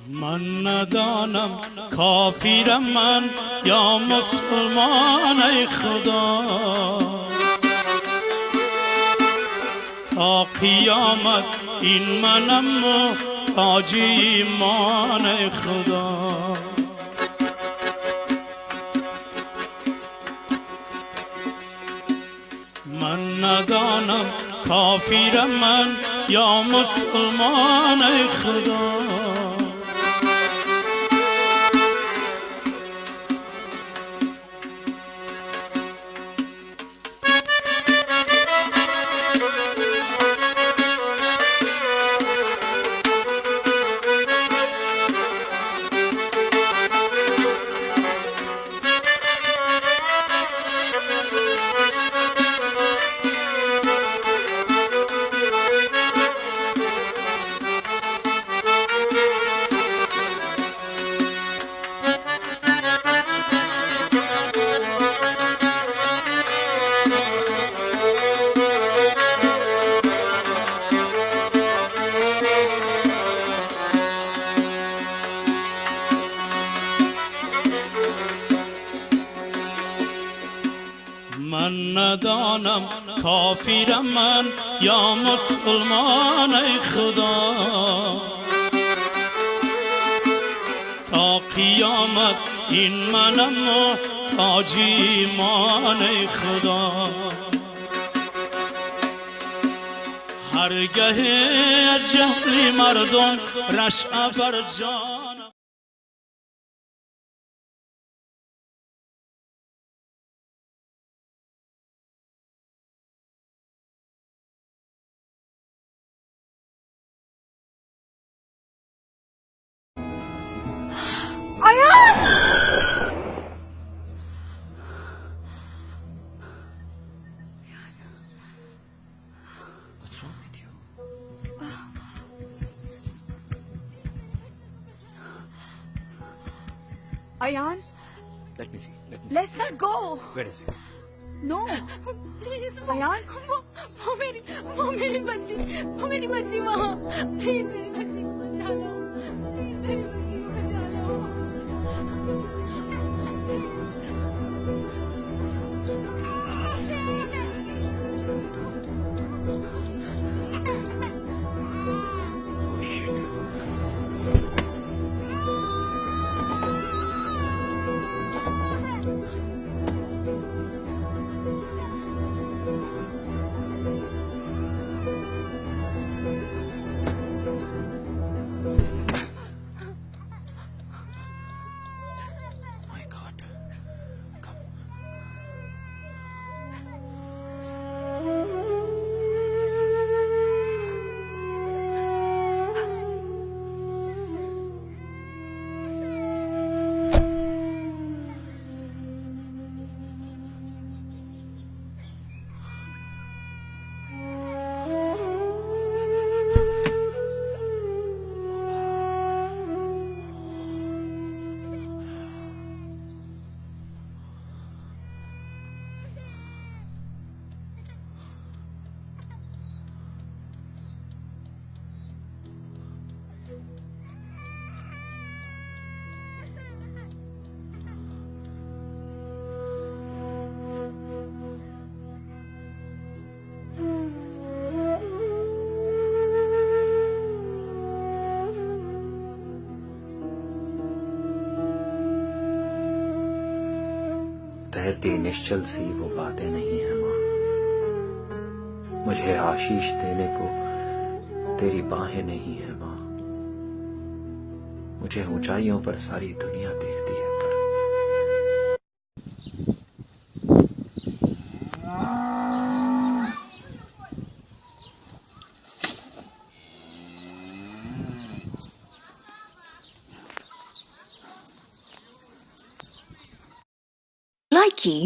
من ندانم کافرم من یا مسلمان ای خدا، تا قیامت این منم محتاج ایمان ای خدا. من ندانم کافرم من یا مسلمان ای خدا، من ندانم کافرم من یا مسلمان ای خدا، تا قیامت این منم محتاج ایمان ای خدا. هرگه جهلی مردم رشع بر جان Ayaan! What's wrong with you? Ayaan, Let me see. let's not go. Where is it? No. Please, Ayaan. वो मेरी बच्ची वहाँ. Please, मेरी बच्ची को बचा लो. Please, मेरी बच्ची को बचा लो. Oh shit. My God. Come. तैरती निश्चल सी वो बातें नहीं है माँ, मुझे आशीष देने को तेरी बाहें नहीं है माँ। मुझे ऊंचाइयों पर सारी दुनिया देखती है पर Likey